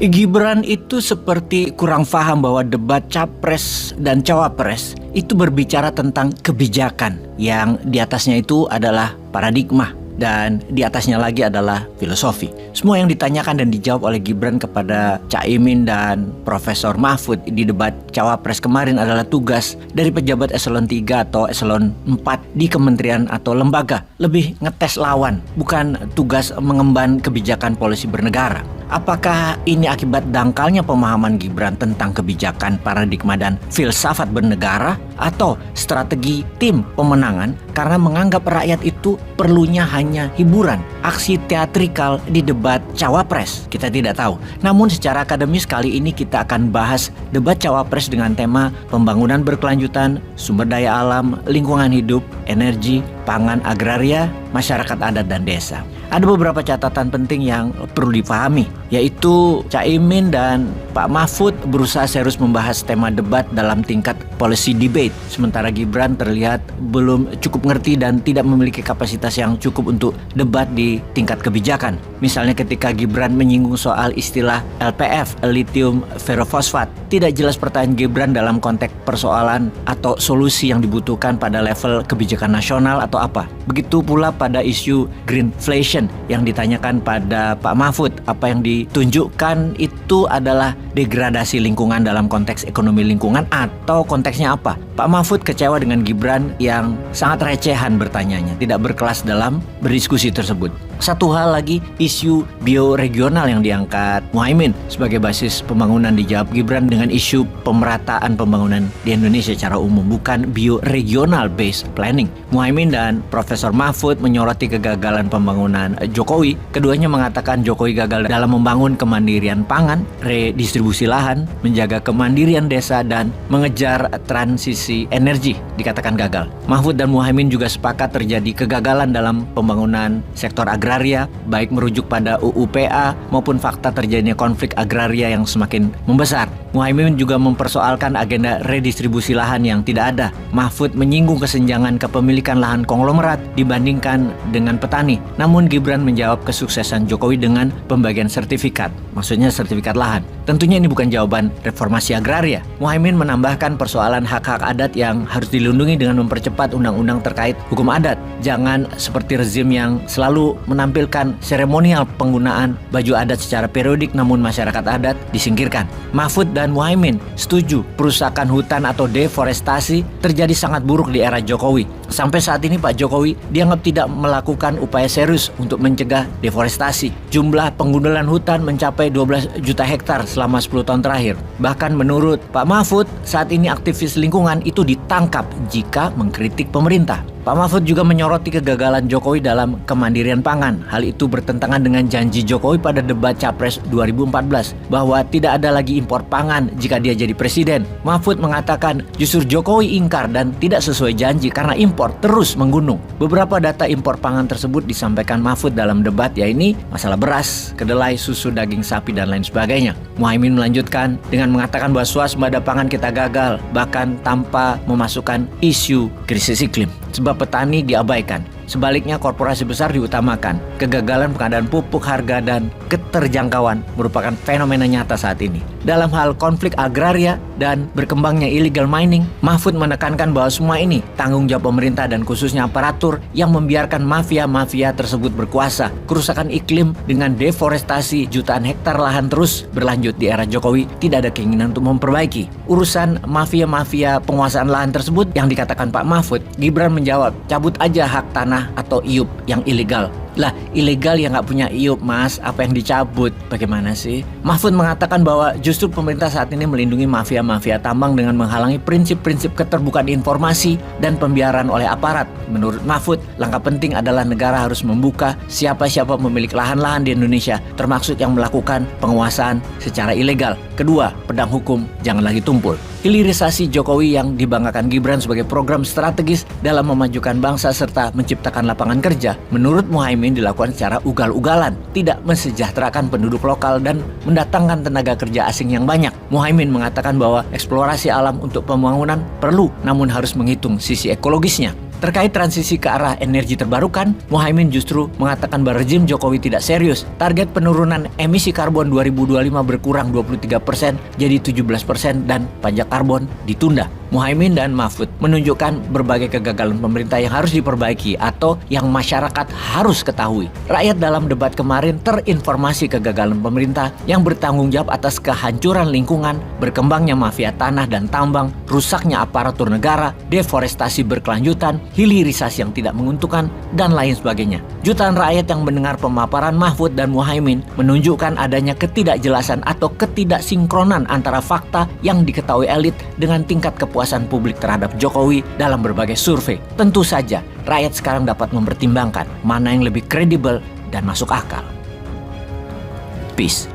Gibran itu seperti kurang paham bahwa debat capres dan cawapres itu berbicara tentang kebijakan, yang di atasnya itu adalah paradigma dan di atasnya lagi adalah filosofi. Semua yang ditanyakan dan dijawab oleh Gibran kepada Caimin dan Profesor Mahfud di debat cawapres kemarin adalah tugas dari pejabat eselon 3 atau eselon 4 di kementerian atau lembaga. Lebih ngetes lawan, bukan tugas mengemban kebijakan polisi bernegara. Apakah ini akibat dangkalnya pemahaman Gibran tentang kebijakan, paradigma, dan filsafat bernegara, atau strategi tim pemenangan karena menganggap rakyat itu perlunya hanya hiburan, aksi teatrikal di debat cawapres? Kita tidak tahu. Namun secara akademis kali ini kita akan bahas debat cawapres dengan tema pembangunan berkelanjutan, sumber daya alam, lingkungan hidup, energi, pangan, agraria, masyarakat adat, dan desa. Ada beberapa catatan penting yang perlu dipahami, yaitu Caimin dan Pak Mahfud berusaha serius membahas tema debat dalam tingkat policy debate, sementara Gibran terlihat belum cukup ngerti dan tidak memiliki kapasitas yang cukup untuk debat di tingkat kebijakan. Misalnya ketika Gibran menyinggung soal istilah LPF, lithium ferrofosfat, tidak jelas pertanyaan Gibran dalam konteks persoalan atau solusi yang dibutuhkan pada level kebijakan nasional atau apa. Begitu pula pada isu greenflation yang ditanyakan pada Pak Mahfud. Apa yang ditunjukkan itu adalah degradasi lingkungan dalam konteks ekonomi lingkungan atau konteksnya apa? Pak Mahfud kecewa dengan Gibran yang sangat recehan bertanyanya, tidak berkelas dalam berdiskusi tersebut. Satu hal lagi, isu bioregional yang diangkat Muhaimin sebagai basis pembangunan dijawab Gibran dengan isu pemerataan pembangunan di Indonesia secara umum, bukan bioregional based planning. Muhaimin dan Profesor Mahfud menyoroti kegagalan pembangunan Jokowi. Keduanya mengatakan Jokowi gagal dalam membangun kemandirian pangan, redistribusi lahan, menjaga kemandirian desa, dan mengejar transisi energi. Dikatakan gagal. Mahfud dan Muhaimin juga sepakat terjadi kegagalan dalam pembangunan sektor agraria, baik merujuk pada UU PA maupun fakta terjadinya konflik agraria yang semakin membesar. Muhaimin juga mempersoalkan agenda redistribusi lahan yang tidak ada. Mahfud menyinggung kesenjangan kepemilikan lahan konglomerat dibandingkan dengan petani. Namun Gibran menjawab kesuksesan Jokowi dengan pembagian sertifikat, maksudnya sertifikat lahan. Tentunya ini bukan jawaban reformasi agraria. Muhaimin menambahkan persoalan hak-hak adat yang harus dilindungi dengan mempercepat undang-undang terkait hukum adat. Jangan seperti rezim yang selalu menampilkan seremonial penggunaan baju adat secara periodik namun masyarakat adat disingkirkan. Mahfud dan Muhaimin setuju perusakan hutan atau deforestasi terjadi sangat buruk di era Jokowi. Sampai saat ini Pak Jokowi dianggap tidak melakukan upaya serius untuk mencegah deforestasi. Jumlah penggundulan hutan mencapai 12 juta hektar selama 10 tahun terakhir. Bahkan menurut Pak Mahfud, saat ini aktivis lingkungan itu ditangkap jika mengkritik pemerintah. Pak Mahfud juga menyoroti kegagalan Jokowi dalam kemandirian pangan. Hal itu bertentangan dengan janji Jokowi pada debat Capres 2014 bahwa tidak ada lagi impor pangan jika dia jadi presiden. Mahfud mengatakan justru Jokowi ingkar dan tidak sesuai janji karena impor terus menggunung. Beberapa data impor pangan tersebut disampaikan Mahfud dalam debat, yaitu masalah beras, kedelai, susu, daging sapi, dan lain sebagainya. Muhaimin melanjutkan dengan mengatakan bahwa swasembada pangan kita gagal, bahkan tanpa memasukkan isu krisis iklim. Sebab petani diabaikan. Sebaliknya korporasi besar diutamakan. Kegagalan pengadaan pupuk, harga, dan keterjangkauan merupakan fenomena nyata saat ini. Dalam hal konflik agraria dan berkembangnya illegal mining, Mahfud menekankan bahwa semua ini tanggung jawab pemerintah dan khususnya aparatur yang membiarkan mafia-mafia tersebut berkuasa. Kerusakan iklim dengan deforestasi jutaan hektar lahan terus berlanjut di era Jokowi, tidak ada keinginan untuk memperbaiki. Urusan mafia-mafia penguasaan lahan tersebut yang dikatakan Pak Mahfud, Gibran menjawab, cabut aja hak tanah atau IUP yang ilegal. Lah, ilegal yang nggak punya IUP, Mas, apa yang dicabut? Bagaimana sih? Mahfud mengatakan bahwa justru pemerintah saat ini melindungi mafia-mafia tambang dengan menghalangi prinsip-prinsip keterbukaan informasi dan pembiaran oleh aparat. Menurut Mahfud, langkah penting adalah negara harus membuka siapa-siapa pemilik lahan-lahan di Indonesia, termasuk yang melakukan penguasaan secara ilegal. Kedua, pedang hukum jangan lagi tumpul. Hilirisasi Jokowi yang dibanggakan Gibran sebagai program strategis dalam memajukan bangsa serta menciptakan lapangan kerja, menurut Muhaimin dilakukan secara ugal-ugalan, tidak mensejahterakan penduduk lokal dan mendatangkan tenaga kerja asing yang banyak. Muhaimin mengatakan bahwa eksplorasi alam untuk pembangunan perlu, namun harus menghitung sisi ekologisnya. Terkait transisi ke arah energi terbarukan, Muhaimin justru mengatakan bahwa rezim Jokowi tidak serius. Target penurunan emisi karbon 2025 berkurang 23% jadi 17% dan pajak karbon ditunda. Muhaimin dan Mahfud menunjukkan berbagai kegagalan pemerintah yang harus diperbaiki atau yang masyarakat harus ketahui. Rakyat dalam debat kemarin terinformasi kegagalan pemerintah yang bertanggung jawab atas kehancuran lingkungan, berkembangnya mafia tanah dan tambang, rusaknya aparatur negara, deforestasi berkelanjutan, hilirisasi yang tidak menguntungkan, dan lain sebagainya. Jutaan rakyat yang mendengar pemaparan Mahfud dan Muhaimin menunjukkan adanya ketidakjelasan atau ketidaksinkronan antara fakta yang diketahui elit dengan tingkat kepuasan publik terhadap Jokowi dalam berbagai survei. Tentu saja, rakyat sekarang dapat mempertimbangkan mana yang lebih kredibel dan masuk akal. Peace.